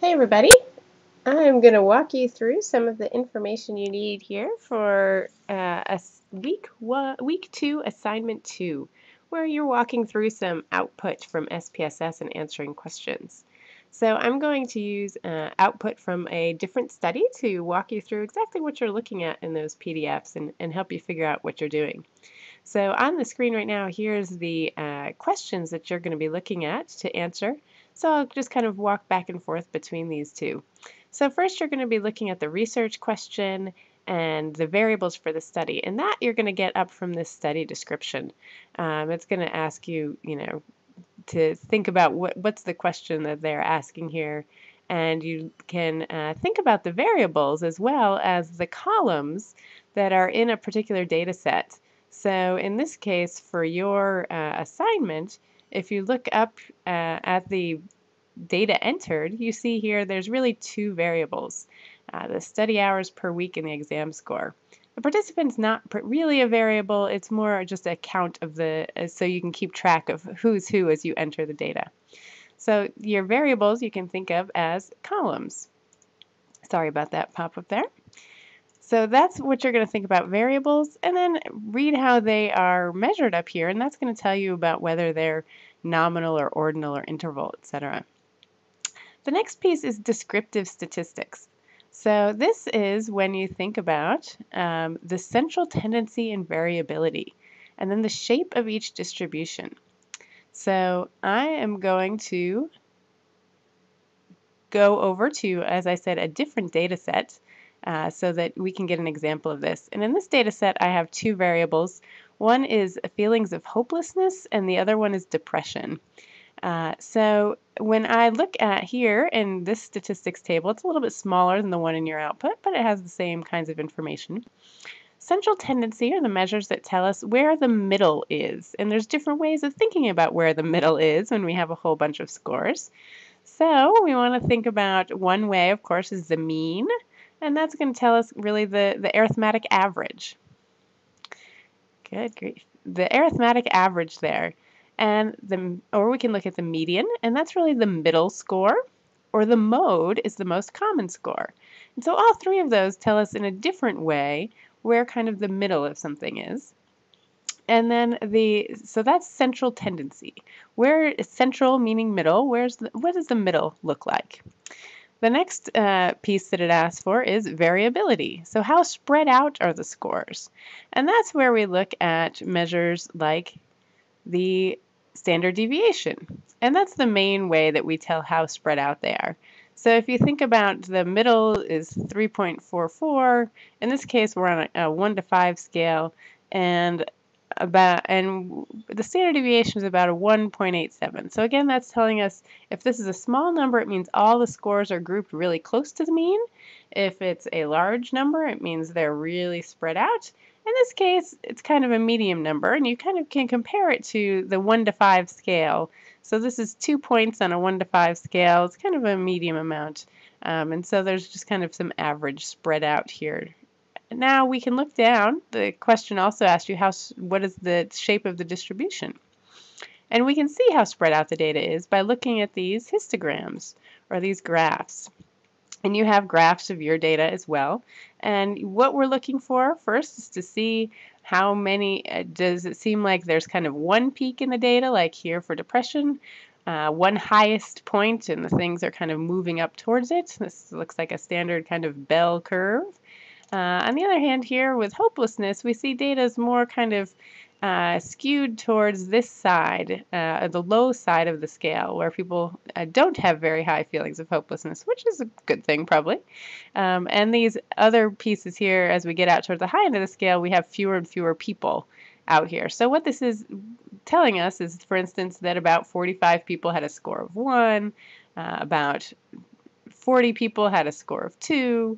Hey everybody, I'm going to walk you through some of the information you need here for week 2, assignment 2, where you're walking through some output from SPSS and answering questions. So I'm going to use output from a different study to walk you through exactly what you're looking at in those PDFs and help you figure out what you're doing. So on the screen right now, here's the questions that you're going to be looking at to answer. So I'll just kind of walk back and forth between these two. So first you're going to be looking at the research question and the variables for the study. And that you're going to get up from this study description. It's going to ask you, to think about what's the question that they're asking here. And you can think about the variables as well as the columns that are in a particular data set. So in this case, for your assignment, if you look up at the data entered, you see here there's really two variables, the study hours per week and the exam score. The participant's not really a variable, it's more just a count of so you can keep track of who's who as you enter the data. So your variables you can think of as columns. Sorry about that pop-up there. So that's what you're going to think about variables, and then read how they are measured up here, and that's going to tell you about whether they're nominal or ordinal or interval, etc. The next piece is descriptive statistics. So this is when you think about the central tendency and variability, and then the shape of each distribution. So I am going to go over to, as I said, a different data set so that we can get an example of this. And in this data set, I have two variables. One is feelings of hopelessness, and the other one is depression. So when I look at here in this statistics table, it's a little bit smaller than the one in your output, but it has the same kinds of information. Central tendency are the measures that tell us where the middle is. And there's different ways of thinking about where the middle is when we have a whole bunch of scores. So we want to think about one way, of course, is the mean. And that's going to tell us really the arithmetic average. Good grief. The arithmetic average there. Or we can look at the median, and that's really the middle score, or the mode is the most common score. And so all three of those tell us in a different way where kind of the middle of something is. And then so that's central tendency. Where is central meaning middle? What does the middle look like? The next piece that it asks for is variability. So how spread out are the scores? And that's where we look at measures like the standard deviation. And that's the main way that we tell how spread out they are. So if you think about the middle is 3.44, in this case we're on a 1 to 5 scale, and the standard deviation is about a 1.87. So again, that's telling us if this is a small number, it means all the scores are grouped really close to the mean. If it's a large number, it means they're really spread out. In this case, it's kind of a medium number, and you kind of can compare it to the 1 to 5 scale. So this is 2 points on a 1 to 5 scale. It's kind of a medium amount. And so there's just kind of some average spread out here. Now we can look down. The question also asked you what is the shape of the distribution? And we can see how spread out the data is by looking at these histograms or these graphs. And you have graphs of your data as well. And what we're looking for first is to see how many, does it seem like there's kind of one peak in the data, like here for depression, one highest point, and the things are kind of moving up towards it. This looks like a standard kind of bell curve. On the other hand here with hopelessness, we see data is more kind of skewed towards this side, the low side of the scale, where people don't have very high feelings of hopelessness, which is a good thing probably. And these other pieces here, as we get out towards the high end of the scale, we have fewer and fewer people out here. So what this is telling us is, for instance, that about 45 people had a score of 1, about 40 people had a score of 2,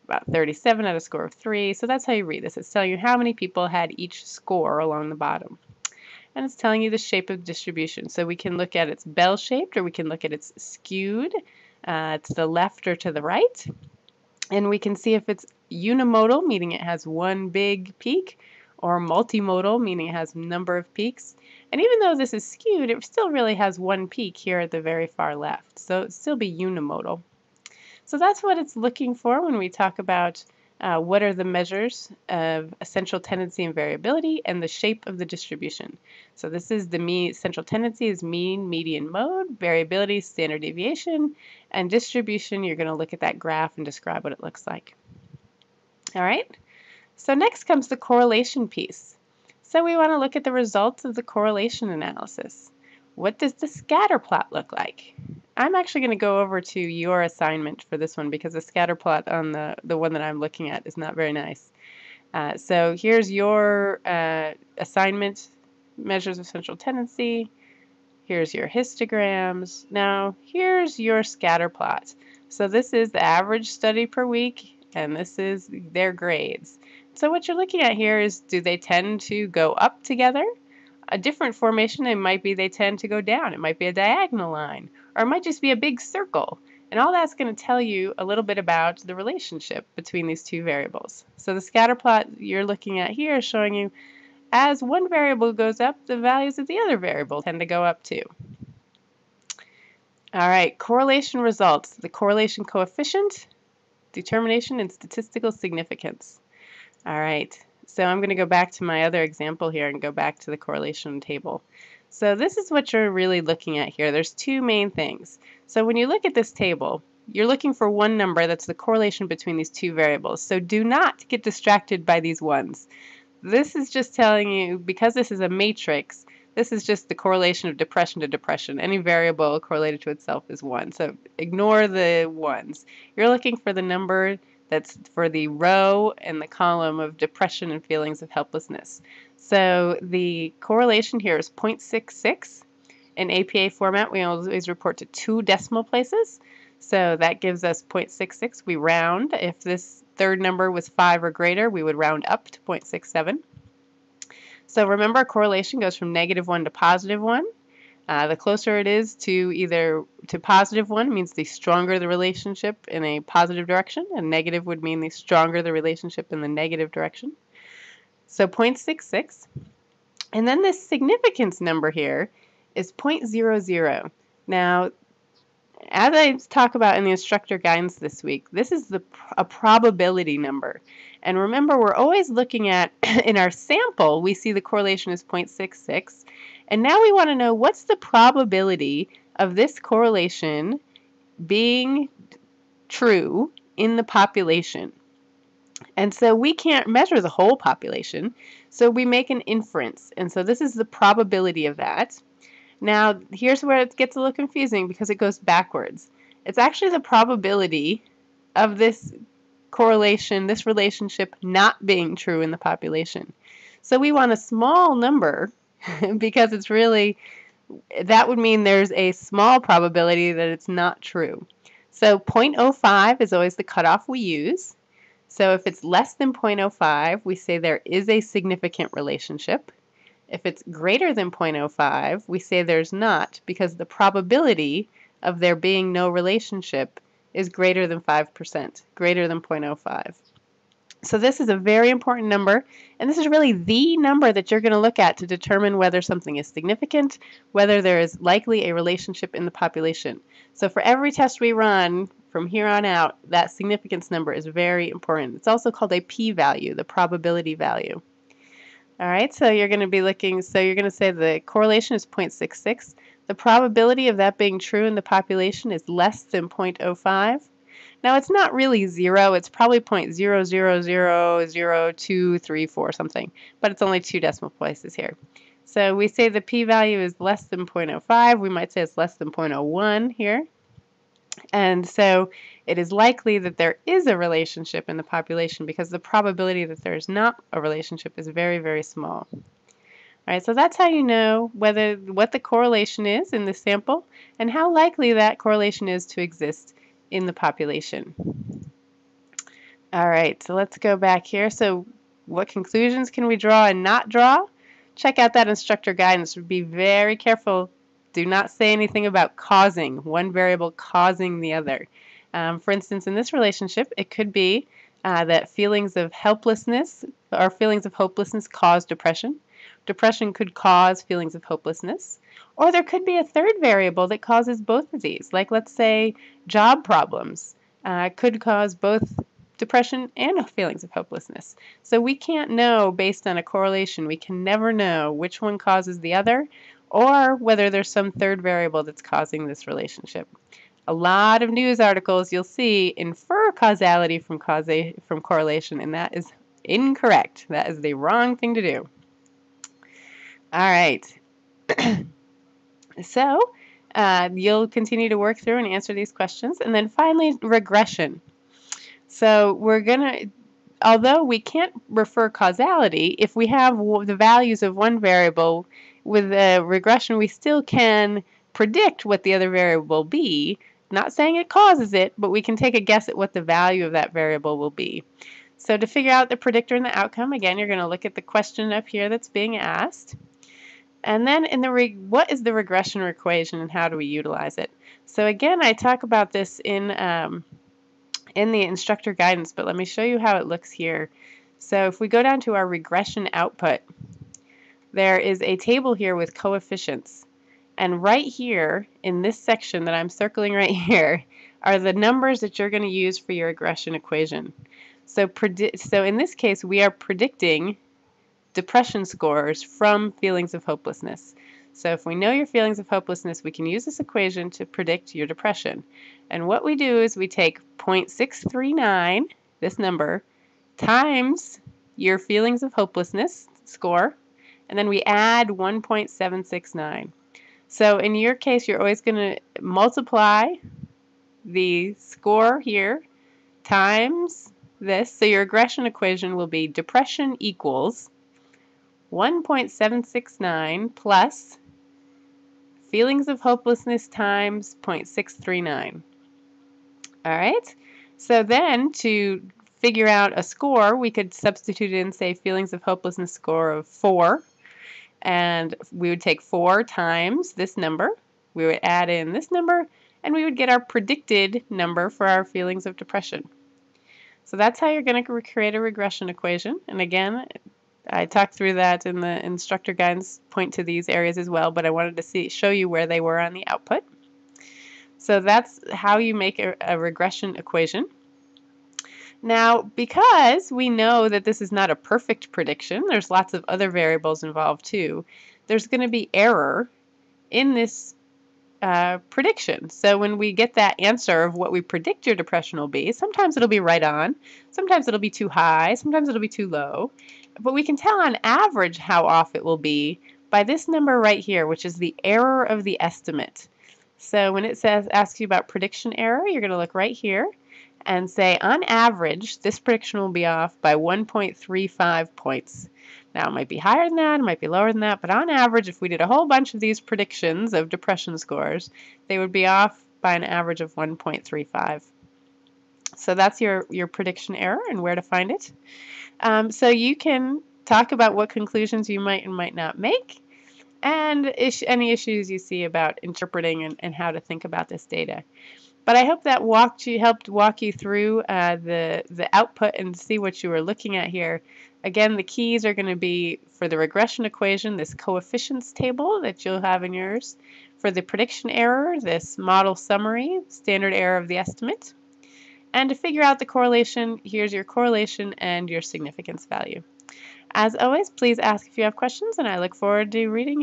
about 37 had a score of 3. So that's how you read this. It's telling you how many people had each score along the bottom. And it's telling you the shape of distribution. So we can look at its bell-shaped, or we can look at its skewed to the left or to the right. And we can see if it's unimodal, meaning it has one big peak, or multimodal, meaning it has a number of peaks. And even though this is skewed, it still really has one peak here at the very far left. So it'd still be unimodal. So that's what it's looking for when we talk about what are the measures of essential tendency and variability and the shape of the distribution. So this is the central tendency is mean, median, mode, variability, standard deviation, and distribution. You're going to look at that graph and describe what it looks like. All right. So next comes the correlation piece. So we want to look at the results of the correlation analysis. What does the scatter plot look like? I'm actually going to go over to your assignment for this one because the scatter plot on the one that I'm looking at is not very nice. So here's your assignment, measures of central tendency. Here's your histograms. Now here's your scatter plot. So this is the average study per week, and this is their grades. So what you're looking at here is, do they tend to go up together? A different formation, they tend to go down. It might be a diagonal line, or it might just be a big circle. And all that's going to tell you a little bit about the relationship between these two variables. So the scatter plot you're looking at here is showing you as one variable goes up, the values of the other variable tend to go up too. All right, correlation results, the correlation coefficient, determination, and statistical significance. All right, so I'm going to go back to my other example here and go back to the correlation table. So this is what you're really looking at here. There's two main things. So when you look at this table, you're looking for one number that's the correlation between these two variables. So do not get distracted by these ones. This is just telling you, because this is a matrix, this is just the correlation of depression to depression. Any variable correlated to itself is 1. So ignore the ones. You're looking for the number that's for the row and the column of depression and feelings of helplessness. So the correlation here is 0.66. In APA format, we always report to 2 decimal places. So that gives us 0.66. We round. If this third number was 5 or greater, we would round up to 0.67. So remember, correlation goes from -1 to +1. The closer it is to +1 means the stronger the relationship in a positive direction, and negative would mean the stronger the relationship in the negative direction. So 0.66. And then this significance number here is 0.00. Now, as I talk about in the instructor guidance this week, this is a probability number. And remember, we're always looking at, in our sample, we see the correlation is 0.66. And now we want to know what's the probability of this correlation being true in the population. And so we can't measure the whole population, so we make an inference. And so this is the probability of that. Now, here's where it gets a little confusing because it goes backwards. It's actually the probability of this correlation, this relationship not being true in the population. So we want a small number because it's really, that would mean there's a small probability that it's not true. So 0.05 is always the cutoff we use. So if it's less than 0.05, we say there is a significant relationship. If it's greater than 0.05, we say there's not, because the probability of there being no relationship is greater than 5%, greater than 0.05. So this is a very important number, and this is really the number that you're going to look at to determine whether something is significant, whether there is likely a relationship in the population. So for every test we run from here on out, that significance number is very important. It's also called a p-value, the probability value. All right, so you're going to be looking, so you're going to say the correlation is 0.66. The probability of that being true in the population is less than 0.05. Now, it's not really 0. It's probably 0.0000234 something, but it's only 2 decimal places here. So we say the p-value is less than 0.05. We might say it's less than 0.01 here. And so it is likely that there is a relationship in the population because the probability that there is not a relationship is very, very small. All right, so that's how you know what the correlation is in the sample and how likely that correlation is to exist in the population. All right, so let's go back here. So what conclusions can we draw and not draw? Check out that instructor guidance. Be very careful. Do not say anything about causing, one variable causing the other. For instance, in this relationship, it could be that feelings of helplessness or feelings of hopelessness cause depression. Depression could cause feelings of hopelessness. Or there could be a third variable that causes both of these, like let's say job problems. could cause both depression and feelings of hopelessness. So we can't know based on a correlation. We can never know which one causes the other or whether there's some third variable that's causing this relationship. A lot of news articles you'll see infer causality from correlation, and that is incorrect. That is the wrong thing to do. All right. So you'll continue to work through and answer these questions. And then finally, regression. So although we can't refer causality, if we have the values of one variable, with a regression we still can predict what the other variable will be. Not saying it causes it, but we can take a guess at what the value of that variable will be. So to figure out the predictor and the outcome, again, you're going to look at the question up here that's being asked. And then what is the regression equation and how do we utilize it? So again, I talk about this in the instructor guidance, but let me show you how it looks here. So if we go down to our regression output, there is a table here with coefficients. And right here in this section that I'm circling right here are the numbers that you're going to use for your regression equation. So in this case, we are predicting depression scores from feelings of hopelessness. So if we know your feelings of hopelessness, we can use this equation to predict your depression. And what we do is we take 0.639, this number, times your feelings of hopelessness score, and then we add 1.769. So in your case, you're always going to multiply the score here times this. So your regression equation will be depression equals 1.769 plus feelings of hopelessness times 0.639. All right, so then to figure out a score, we could substitute in, say, feelings of hopelessness score of 4, and we would take 4 times this number, we would add in this number, and we would get our predicted number for our feelings of depression. So that's how you're going to create a regression equation. And again, I talked through that in the instructor guidance, point to these areas as well, but I wanted to show you where they were on the output. So that's how you make a regression equation. Now, because we know that this is not a perfect prediction, there's lots of other variables involved too, there's going to be error in this prediction. So when we get that answer of what we predict your depression will be, sometimes it'll be right on, sometimes it'll be too high, sometimes it'll be too low, but we can tell on average how off it will be by this number right here, which is the error of the estimate. So when it asks you about prediction error, you're going to look right here and say, on average, this prediction will be off by 1.35 points. Now, it might be higher than that, it might be lower than that, but on average, if we did a whole bunch of these predictions of depression scores, they would be off by an average of 1.35. So that's your prediction error and where to find it. So you can talk about what conclusions you might and might not make, and any issues you see about interpreting and how to think about this data. But I hope that helped walk you through the output and see what you were looking at here. Again, the keys are going to be for the regression equation, this coefficients table that you'll have in yours. For the prediction error, this model summary, standard error of the estimate. And to figure out the correlation, here's your correlation and your significance value. As always, please ask if you have questions, and I look forward to reading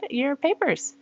your papers.